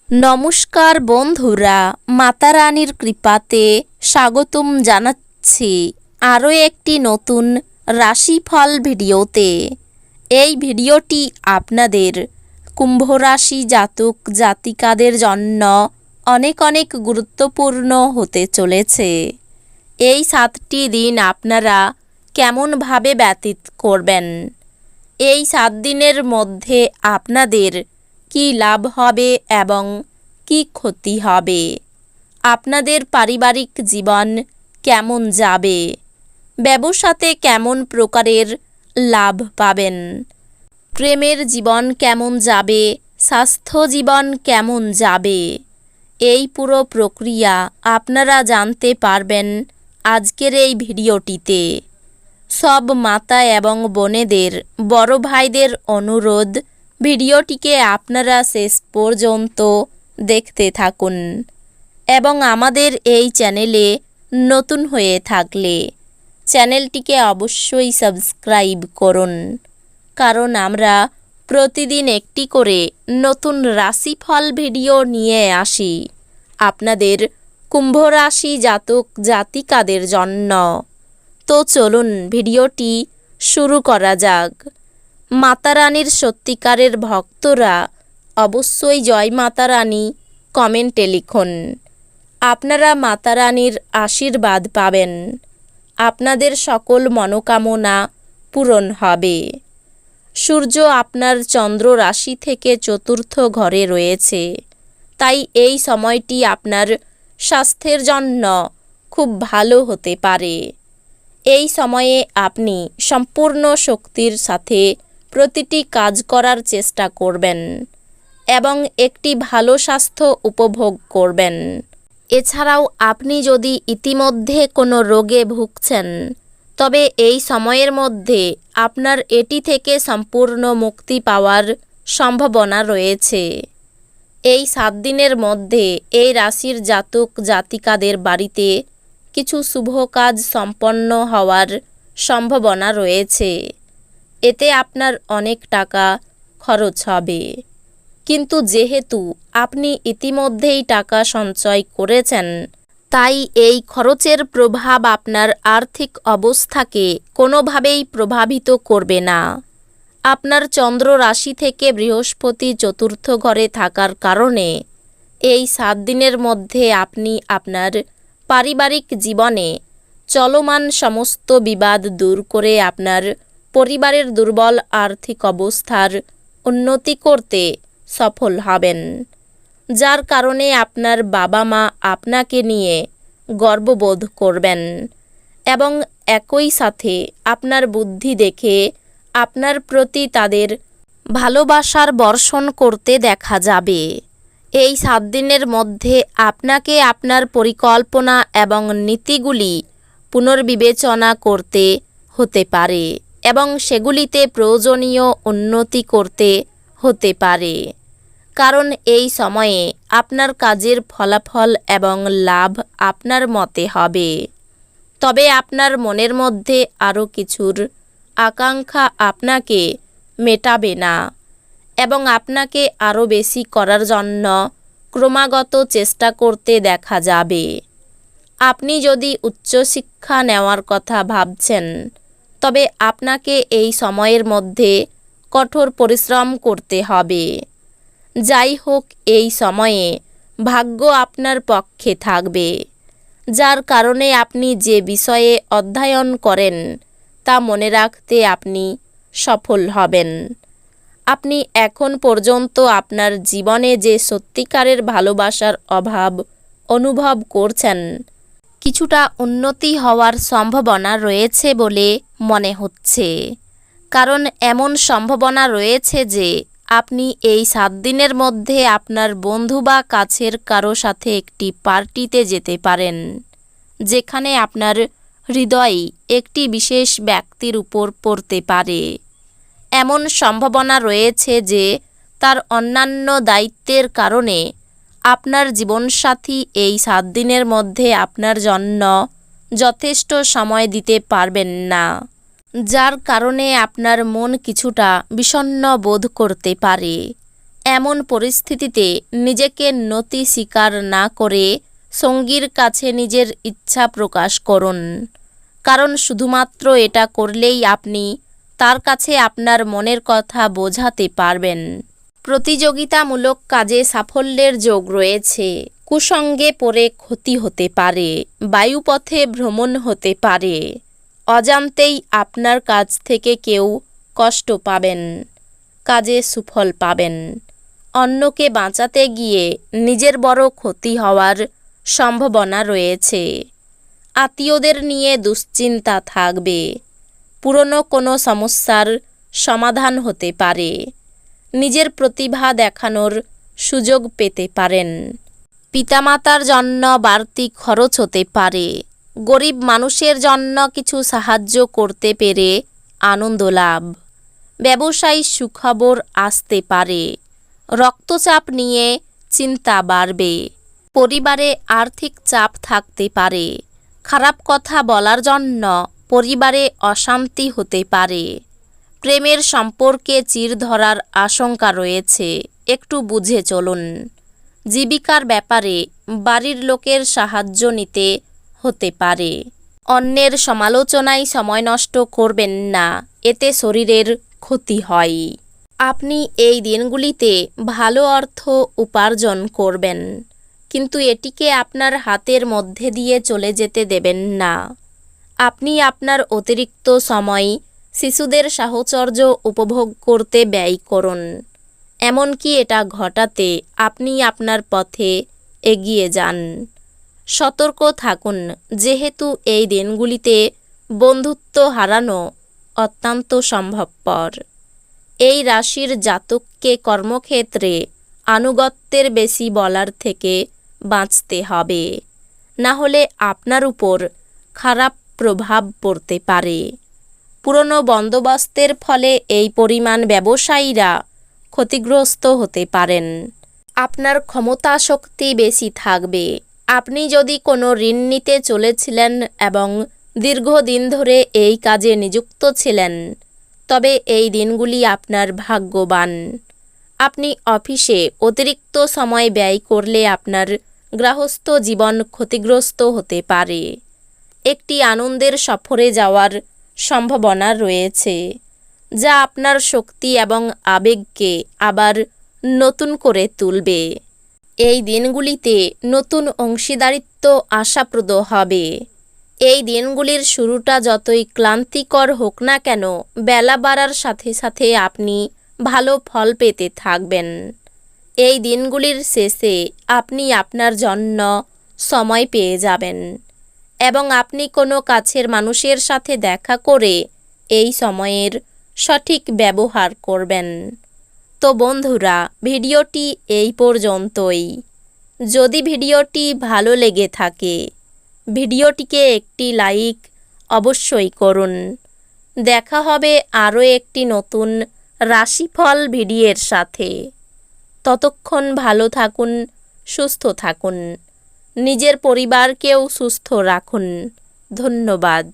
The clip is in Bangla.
নমস্কার বন্ধুরা, মাতা রানীর কৃপাতে স্বাগতম জানাচ্ছি আরও একটি নতুন রাশিফল ভিডিওতে। এই ভিডিওটি আপনাদের কুম্ভ রাশি জাতক জাতিকাদের জন্য অনেক অনেক গুরুত্বপূর্ণ হতে চলেছে। এই 7টি দিন আপনারা কেমনভাবে ব্যতীত করবেন, এই 7 দিনের মধ্যে আপনাদের কি লাভ হবে এবং কি ক্ষতি হবে, আপনাদের পারিবারিক জীবন কেমন যাবে, ব্যবসাতে কেমন প্রকারের লাভ পাবেন, প্রেমের জীবন কেমন যাবে, স্বাস্থ্য জীবন কেমন যাবে, এই পুরো প্রক্রিয়া আপনারা জানতে পারবেন আজকের এই ভিডিওটিতে। সব মাতা এবং বোনেদের, বড় ভাইদের অনুরোধ, ভিডিওটিকে আপনারা শেষ পর্যন্ত দেখতে থাকুন এবং আমাদের এই চ্যানেলে নতুন হয়ে থাকলে চ্যানেলটিকে অবশ্যই সাবস্ক্রাইব করুন, কারণ আমরা প্রতিদিন একটি করে নতুন রাশিফল ভিডিও নিয়ে আসি আপনাদের কুম্ভ রাশি জাতক জাতিকাদের জন্য। তো চলুন ভিডিওটি শুরু করা যাক। মাতা রানীর সত্যিকারের ভক্তরা অবশ্যই জয় মাতা রানী কমেন্টে লিখুন। আপনারা মাতা রানীর আশীর্বাদ পাবেন, আপনাদের সকল মনোকামনা পূরণ হবে। সূর্য আপনার চন্দ্র রাশি থেকে চতুর্থ ঘরে রয়েছে, তাই এই সময়টি আপনার স্বাস্থ্যের জন্য খুব ভালো হতে পারে। এই সময়ে আপনি সম্পূর্ণ শক্তির সাথে প্রতিটি কাজ করার চেষ্টা করবেন এবং একটি ভালো স্বাস্থ্য উপভোগ করবেন। এছাড়াও আপনি যদি ইতিমধ্যে কোনো রোগে ভুগছেন, তবে এই সময়ের মধ্যে আপনার এটি থেকে সম্পূর্ণ মুক্তি পাওয়ার সম্ভাবনা রয়েছে। এই 7 দিনের মধ্যে এই রাশির জাতক জাতিকাদের বাড়িতে কিছু শুভ কাজ সম্পন্ন হওয়ার সম্ভাবনা রয়েছে। এতে আপনার অনেক টাকা খরচ হবে, কিন্তু যেহেতু আপনি ইতিমধ্যেই টাকা সঞ্চয় করেছেন, তাই এই খরচের প্রভাব আপনার আর্থিক অবস্থাকে কোনোভাবেই প্রভাবিত করবে না। আপনার চন্দ্র রাশি থেকে বৃহস্পতি চতুর্থ ঘরে থাকার কারণে এই 7 দিনের মধ্যে আপনি আপনার পারিবারিক জীবনে চলমান সমস্ত বিবাদ দূর করে আপনার পরিবারের দুর্বল আর্থিক অবস্থার উন্নতি করতে সফল হবেন, যার কারণে আপনার বাবা মা আপনাকে নিয়ে গর্ববোধ করবেন এবং একই সাথে আপনার বুদ্ধি দেখে আপনার প্রতি তাদের ভালোবাসার বর্ষণ করতে দেখা যাবে। এই 7 দিনের মধ্যে আপনাকে আপনার পরিকল্পনা এবং নীতিগুলি পুনর্বিবেচনা করতে হতে পারে এবং সেগুলিতে প্রয়োজনীয় উন্নতি করতে হতে পারে, কারণ এই সময়ে আপনার কাজের ফলাফল এবং লাভ আপনার মতে হবে। তবে আপনার মনের মধ্যে আরও কিছুর আকাঙ্ক্ষা আপনাকে মেটাবে না এবং আপনাকে আরও বেশি করার জন্য ক্রমাগত চেষ্টা করতে দেখা যাবে। আপনি যদি উচ্চশিক্ষা নেওয়ার কথা ভাবছেন, তবে আপনাকে এই সময়ের মধ্যে কঠোর পরিশ্রম করতে হবে। যাই হোক, এই সময়ে ভাগ্য আপনার পক্ষে থাকবে, যার কারণে আপনি যে বিষয়ে অধ্যয়ন করেন তা মনে রাখতে আপনি সফল হবেন। আপনি এখন পর্যন্ত আপনার জীবনে যে সত্যিকারের ভালোবাসার অভাব অনুভব করছেন, কিছুটা উন্নতি হওয়ার সম্ভাবনা রয়েছে বলে মনে হচ্ছে, কারণ এমন সম্ভাবনা রয়েছে যে আপনি এই 7 দিনের মধ্যে আপনার বন্ধু বা কাছের কারো সাথে একটি পার্টিতে যেতে পারেন, যেখানে আপনার হৃদয় একটি বিশেষ ব্যক্তির উপর পড়তে পারে। এমন সম্ভাবনা রয়েছে যে তার অন্যান্য দায়িত্বের কারণে আপনার জীবনসাথী এই 7 দিনের মধ্যে আপনার জন্য যথেষ্ট সময় দিতে পারবেন না, যার কারণে আপনার মন কিছুটা বিষণ্ণ বোধ করতে পারে এমন পরিস্থিতিতে নিজেকে নতি স্বীকার না করে সঙ্গীর কাছে নিজের ইচ্ছা প্রকাশ করুন, কারণ শুধুমাত্র এটা করলেই আপনি তার কাছে আপনার মনের কথা বোঝাতে পারবেন। প্রতিযোগিতামূলক কাজে সাফল্যের যোগ রয়েছে। কুসঙ্গে পড়ে ক্ষতি হতে পারে, বায়ুপথে ভ্রমণ হতে পারে, অজান্তেই আপনার কাছ থেকে কেউ কষ্ট পাবেন, কাজে সুফল পাবেন। অন্যকে বাঁচাতে গিয়ে নিজের বড় ক্ষতি হওয়ার সম্ভাবনা রয়েছে। আত্মীয়দের নিয়ে দুশ্চিন্তা থাকবে। পুরনো কোনো সমস্যার সমাধান হতে পারে। নিজের প্রতিভা দেখানোর সুযোগ পেতে পারেন। পিতামাতার জন্য বাড়তি খরচ হতে পারে। গরিব মানুষের জন্য কিছু সাহায্য করতে পেরে আনন্দ লাভ। ব্যবসায়ী সুখবর আসতে পারে। রক্তচাপ নিয়ে চিন্তা বাড়বে। পরিবারে আর্থিক চাপ থাকতে পারে। খারাপ কথা বলার জন্য পরিবারে অশান্তি হতে পারে। প্রেমের সম্পর্কে চির ধরার আশঙ্কা রয়েছে, একটু বুঝে চলুন। জীবিকার ব্যাপারে বাড়ির লোকের সাহায্য নিতে হতে পারে। অন্যের সমালোচনায় সময় নষ্ট করবেন না, এতে শরীরের ক্ষতি হয়। আপনি এই দিনগুলিতে ভালো অর্থ উপার্জন করবেন, কিন্তু এটিকে আপনার হাতের মধ্যে দিয়ে চলে যেতে দেবেন না। আপনি আপনার অতিরিক্ত সময় শিশুদের সাহচর্য উপভোগ করতে ব্যয় করুন। এমনকি এটা ঘটাতে আপনি আপনার পথে এগিয়ে যান। সতর্ক থাকুন, যেহেতু এই দিনগুলিতে বন্ধুত্ব হারানো অত্যন্ত সম্ভবপর। এই রাশির জাতককে কর্মক্ষেত্রে আনুগত্যের বেশি বলার থেকে বাঁচতে হবে, না হলে আপনার উপর খারাপ প্রভাব পড়তে পারে। পুরনো বন্দোবস্তের ফলে এই পরিমাণ ব্যবসায়ীরা ক্ষতিগ্রস্ত হতে পারেন। আপনার ক্ষমতা শক্তি বেশি থাকবে। আপনি যদি কোনো ঋণ নিতে চলেছিলেন এবং দীর্ঘদিন ধরে এই কাজে নিযুক্ত ছিলেন, তবে এই দিনগুলি আপনার ভাগ্যবান। আপনি অফিসে অতিরিক্ত সময় ব্যয় করলে আপনার গৃহস্থ জীবন ক্ষতিগ্রস্ত হতে পারে। একটি আনন্দের সফরে যাওয়ার সম্ভাবনা রয়েছে, যা আপনার শক্তি এবং আবেগকে আবার নতুন করে তুলবে। এই দিনগুলিতে নতুন অংশীদারিত্ব আশাপ্রদ হবে। এই দিনগুলির শুরুটা যতই ক্লান্তিকর হোক না কেন, বেলা বাড়ার সাথে সাথে আপনি ভালো ফল পেতে থাকবেন। এই দিনগুলির শেষে আপনি আপনার জন্য সময় পেয়ে যাবেন এবং আপনি কোনো কাছের মানুষের সাথে দেখা করে এই সময়ের সঠিক ব্যবহার করবেন। তো বন্ধুরা, ভিডিওটি এই পর্যন্তই। যদি ভিডিওটি ভালো লেগে থাকে, ভিডিওটিকে একটি লাইক অবশ্যই করুন। দেখা হবে আরও একটি নতুন রাশিফল ভিডিওর সাথে। ততক্ষণ ভালো থাকুন, সুস্থ থাকুন, নিজের পরিবারকেও সুস্থ রাখুন। ধন্যবাদ।